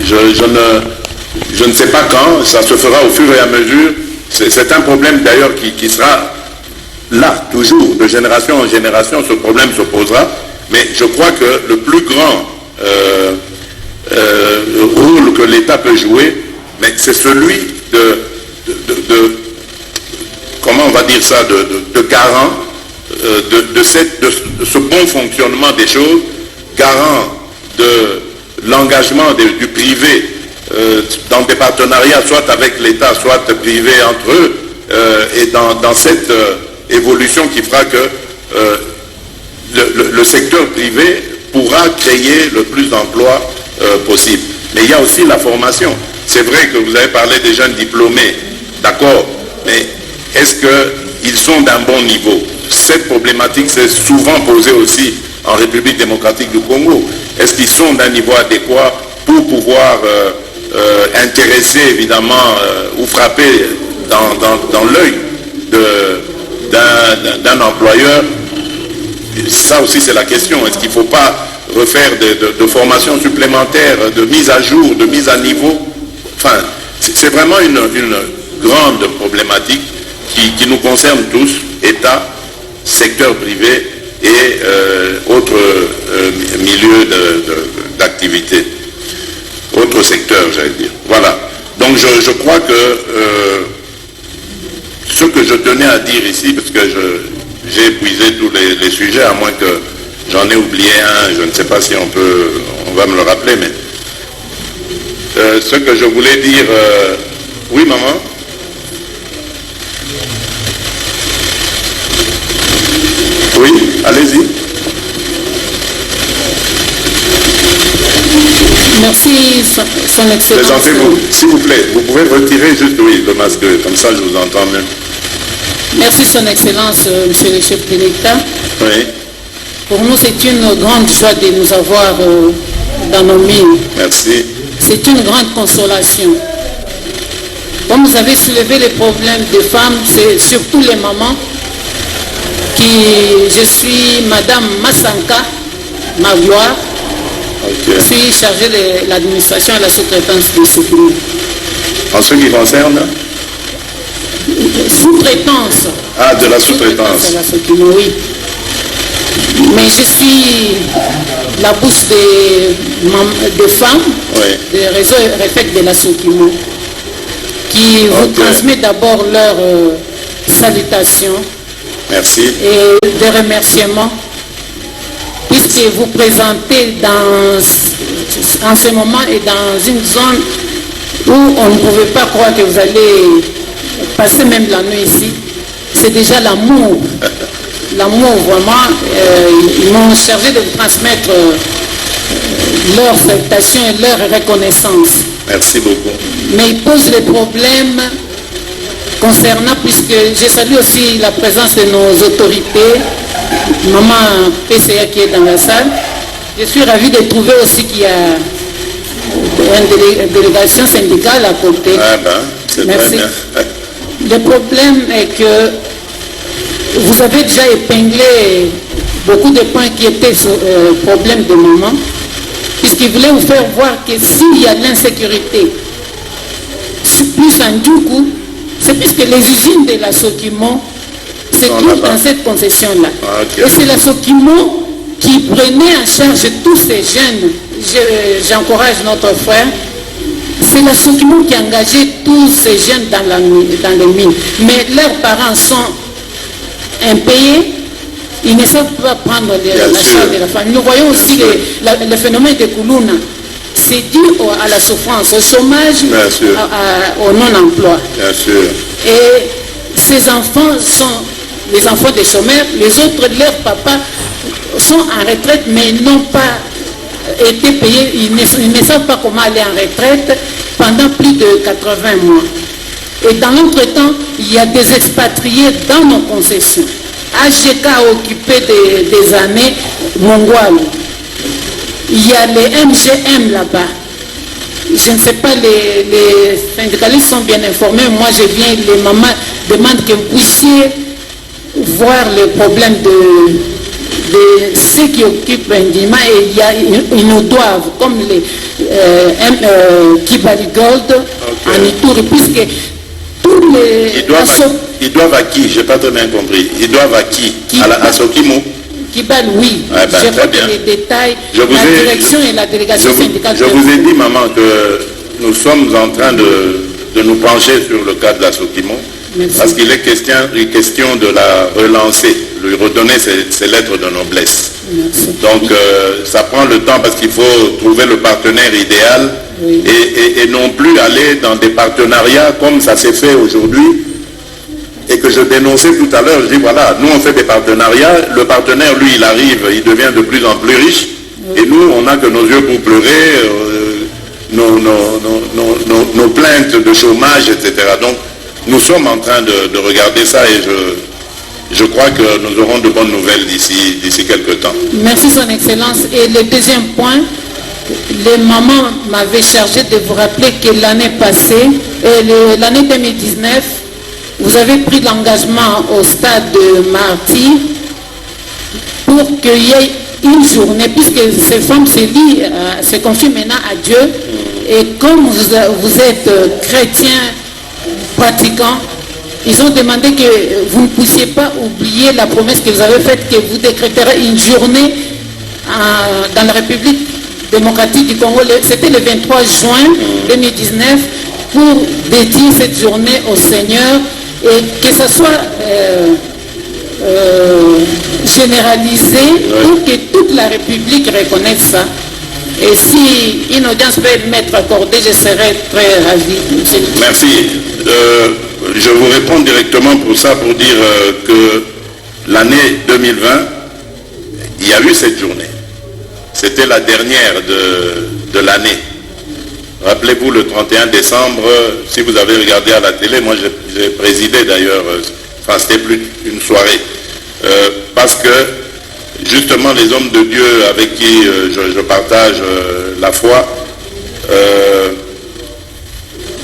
Je ne sais pas quand, ça se fera au fur et à mesure. C'est un problème d'ailleurs qui sera là, toujours, de génération en génération, ce problème se posera. Mais je crois que le plus grand rôle que l'État peut jouer, mais c'est celui de comment on va dire ça, de garant de ce bon fonctionnement des choses, garant de l'engagement du privé dans des partenariats, soit avec l'État, soit privé entre eux, et dans cette évolution qui fera que le secteur privé pourra créer le plus d'emplois possible. Mais il y a aussi la formation. C'est vrai que vous avez parlé des jeunes diplômés, d'accord, mais est-ce qu'ils sont d'un bon niveau? Cette problématique s'est souvent posée aussi en République démocratique du Congo. Est-ce qu'ils sont d'un niveau adéquat pour pouvoir intéresser évidemment ou frapper dans l'œil d'un employeur? Ça aussi c'est la question. Est-ce qu'il ne faut pas refaire de formations supplémentaires, de mise à jour, de mise à niveau? Enfin, c'est vraiment une grande problématique qui nous concerne tous, État, secteur privé et autres milieux d'activité, autres secteurs, j'allais dire. Voilà. Donc je crois que ce que je tenais à dire ici, parce que j'ai épuisé tous les sujets, à moins que j'en ai oublié un, je ne sais pas si on va me le rappeler, mais ce que je voulais dire... oui, maman? Oui, allez-y. Merci, Son Excellence. Présentez-vous, s'il vous plaît. Vous pouvez retirer juste, oui, le masque, comme ça je vous entends mieux. Merci, Son Excellence, Monsieur le chef de l'État. Oui. Pour nous, c'est une grande joie de nous avoir dans nos mines. Merci. C'est une grande consolation. Comme vous avez soulevé les problèmes des femmes, c'est surtout les mamans. Je suis Madame Massanka Magloire. Okay. Je suis chargée de l'administration et la sous-traitance de Sokimo. En ce qui concerne? Sous-traitance. Ah, de la sous-traitance. Oui. Mais je suis la bouche des femmes, oui, des réseaux réfects de la Sokimo, qui vous transmet d'abord leurs salutations. Merci. Et des remerciements, puisque vous présentez en ce moment et dans une zone où on ne pouvait pas croire que vous allez passer même la nuit ici. C'est déjà l'amour. L'amour, vraiment. Ils m'ont chargé de vous transmettre leurs salutations et leur reconnaissance. Merci beaucoup. Mais ils posent les problèmes concernant, puisque je salue aussi la présence de nos autorités, maman PCA qui est dans la salle. Je suis ravie de trouver aussi qu'il y a une délégation syndicale à côté. Ah ben, c'est très bien. Le problème est que vous avez déjà épinglé beaucoup de points qui étaient sur le problème de maman, puisqu'il voulait vous faire voir que s'il y a de l'insécurité, plus en du coup, c'est puisque les usines de la Sokimo se trouvent dans cette concession-là. Ah, okay. Et c'est la Sokimo qui prenait en charge tous ces jeunes. J'encourage notre frère. C'est la Sokimo qui engageait tous ces jeunes dans les mines. Mais leurs parents sont impayés. Ils ne savent pas prendre la charge de la famille. Nous voyons aussi le phénomène de Koulouna. C'est dû à la souffrance, au chômage, au non-emploi. Bien sûr. Et ces enfants sont les enfants des chômeurs. Les autres, leurs papas sont en retraite, mais n'ont pas été payés. Ils ne savent pas comment aller en retraite pendant plus de 80 mois. Et dans l'entretemps, il y a des expatriés dans nos concessions. AGK a occupé des années Mongoual. Il y a les MGM là-bas. Je ne sais pas, les syndicalistes sont bien informés. Moi, je viens, les mamans demandent que vous puissiez voir le problème de ceux qui occupent Ndima, et ils nous doivent, comme les Kibali Gold, en Ituri, puisque tous les... Ils doivent à qui? Je n'ai pas très bien compris. Ils doivent à qui? À Sokimo? Kibali, oui. Je vois que les détails, la direction et la délégation syndicale... Je vous ai dit, maman, que nous sommes en train de nous pencher sur le cas de la Sokimo. Merci. Parce qu'il est question de la relancer, lui redonner ses lettres de noblesse. Merci. Donc ça prend le temps parce qu'il faut trouver le partenaire idéal, oui. et non plus aller dans des partenariats comme ça s'est fait aujourd'hui et que je dénonçais tout à l'heure. Je dis voilà, nous on fait des partenariats, le partenaire lui il arrive, il devient de plus en plus riche, oui. Et nous on n'a que nos yeux pour pleurer, nos plaintes de chômage, etc. Donc nous sommes en train de regarder ça et je crois que nous aurons de bonnes nouvelles d'ici quelques temps. Merci Son Excellence. Et le deuxième point, les mamans m'avaient chargé de vous rappeler que l'année passée, l'année 2019, vous avez pris l'engagement au stade de Martyr pour qu'il y ait une journée, puisque ces femmes se confient maintenant à Dieu, et comme vous êtes chrétien, pratiquants, ils ont demandé que vous ne puissiez pas oublier la promesse que vous avez faite, que vous décréterez une journée dans la République démocratique du Congo. C'était le 23 juin 2019 pour dédier cette journée au Seigneur et que ça soit généralisé pour que toute la République reconnaisse ça. Et si une audience peut m'être accordée, je serai très ravi. Merci. Je vous réponds directement pour ça, pour dire que l'année 2020, il y a eu cette journée. C'était la dernière de l'année. Rappelez-vous, le 31 décembre, si vous avez regardé à la télé, moi j'ai présidé d'ailleurs, enfin c'était plus une soirée, parce que justement les hommes de Dieu avec qui je partage la foi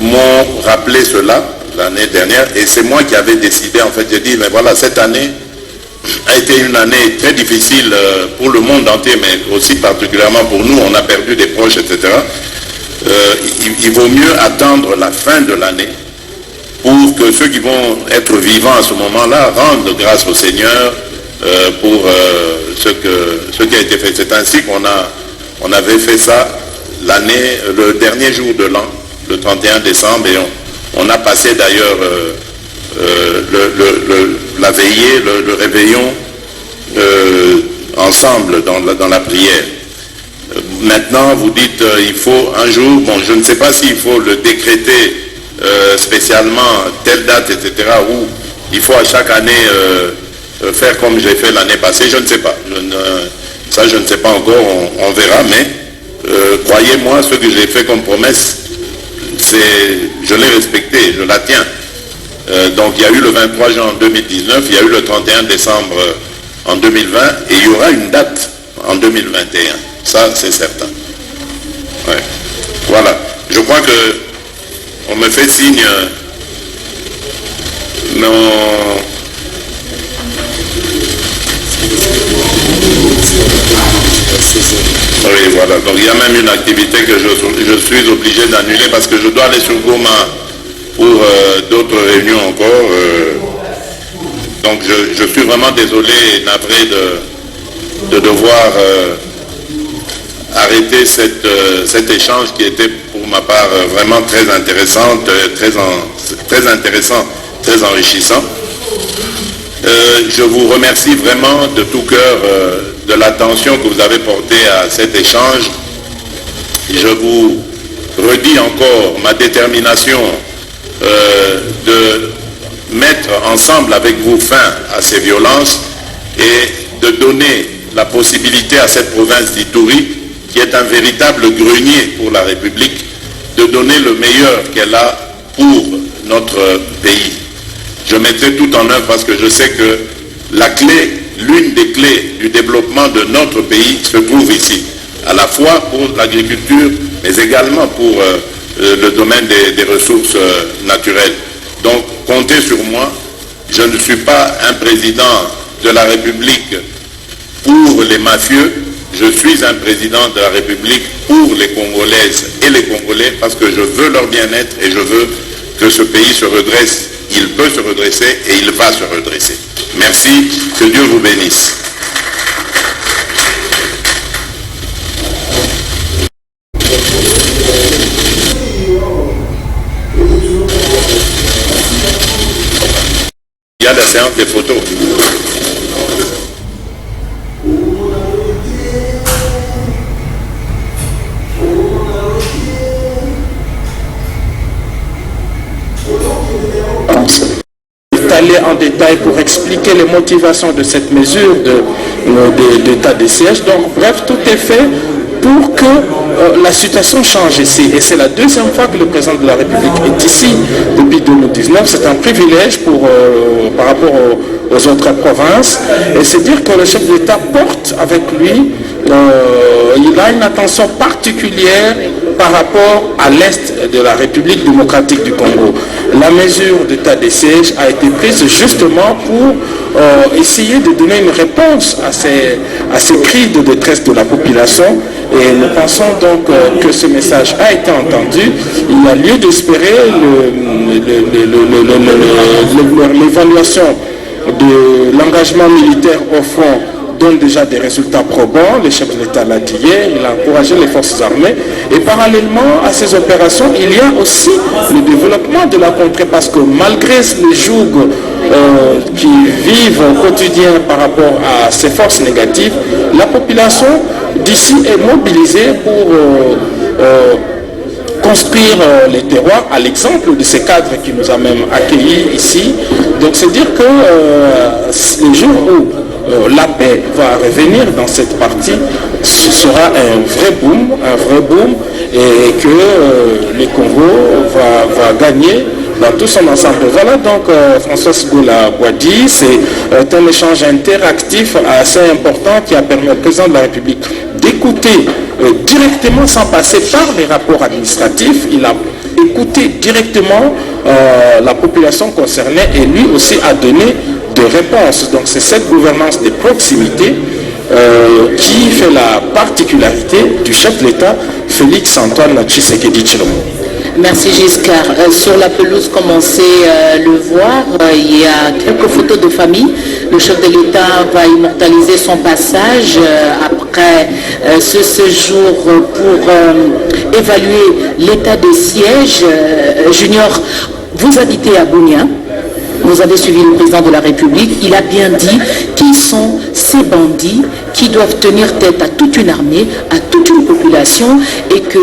m'ont rappelé cela l'année dernière, et c'est moi qui avais décidé, en fait, j'ai dit, mais voilà, cette année a été une année très difficile pour le monde entier, mais aussi particulièrement pour nous, on a perdu des proches, etc. Il vaut mieux attendre la fin de l'année pour que ceux qui vont être vivants à ce moment-là rendent grâce au Seigneur pour ce qui a été fait. C'est ainsi qu'on avait fait ça l'année, le dernier jour de l'an, le 31 décembre, et on a passé d'ailleurs la veillée, le réveillon ensemble dans la prière. Maintenant, vous dites il faut un jour, bon, je ne sais pas s'il faut le décréter spécialement telle date, etc., ou il faut à chaque année faire comme j'ai fait l'année passée, je ne sais pas. Ça, je ne sais pas encore, on verra, mais croyez-moi, ce que j'ai fait comme promesse, je l'ai respecté, je la tiens. Donc il y a eu le 23 juin en 2019, il y a eu le 31 décembre en 2020, et il y aura une date en 2021. Ça, c'est certain. Ouais. Voilà. Je crois que on me fait signe. Non. Oui, voilà. Donc il y a même une activité que je suis obligé d'annuler parce que je dois aller sur Goma pour d'autres réunions encore. Donc je suis vraiment désolé et navré de devoir arrêter cet échange qui était pour ma part vraiment très intéressant, très enrichissant. Je vous remercie vraiment de tout cœur de l'attention que vous avez portée à cet échange. Je vous redis encore ma détermination de mettre ensemble avec vous fin à ces violences et de donner la possibilité à cette province d'Ituri, qui est un véritable grenier pour la République, de donner le meilleur qu'elle a pour notre pays. Je mettrai tout en œuvre parce que je sais que la clé, l'une des clés du développement de notre pays se trouve ici, à la fois pour l'agriculture, mais également pour le domaine des ressources naturelles. Donc, comptez sur moi. Je ne suis pas un président de la République pour les mafieux, je suis un président de la République pour les Congolaises et les Congolais parce que je veux leur bien-être et je veux que ce pays se redresse. Il peut se redresser et il va se redresser. Merci, que Dieu vous bénisse. Il y a la séance des photos. Aller en détail pour expliquer les motivations de cette mesure d'état de siège. Donc, bref, tout est fait pour que la situation change ici. Et c'est la deuxième fois que le président de la République est ici depuis 2019. C'est un privilège par rapport aux autres provinces. Et c'est dire que le chef de l'État porte avec lui, il a une attention particulière par rapport à l'Est de la République démocratique du Congo. La mesure d'état de siège a été prise justement pour essayer de donner une réponse à ces cris de détresse de la population. Et nous pensons donc que ce message a été entendu. Il y a lieu d'espérer l'évaluation de l'engagement militaire au front donne déjà des résultats probants. Le chef de l'État l'a dit hier, il a encouragé les forces armées. Et parallèlement à ces opérations, il y a aussi le développement de la contrée, parce que malgré les jougs qui vivent au quotidien par rapport à ces forces négatives, la population d'ici est mobilisée pour construire les terroirs, à l'exemple de ces cadres qui nous a même accueillis ici. Donc c'est dire que le jour où la paix va revenir dans cette partie, ce sera un vrai boom, et que le Congo va gagner dans tout son ensemble. Voilà donc François Sigoula Boadi, c'est un échange interactif assez important qui a permis au président de la République d'écouter directement sans passer par les rapports administratifs. Il a écouté directement la population concernée et lui aussi a donné des réponses. Donc c'est cette gouvernance de proximité qui fait la particularité du chef de l'État, Félix Antoine Tshisekedi Tshilombo. Merci Giscard. Sur la pelouse, comme on sait le voir, il y a quelques photos de famille. Le chef de l'État va immortaliser son passage après ce séjour pour évaluer l'état de siège. Junior, vous habitez à Bunia. Vous avez suivi le président de la République. Il a bien dit qui sont ces bandits qui doivent tenir tête à toute une armée, à toute une population, et que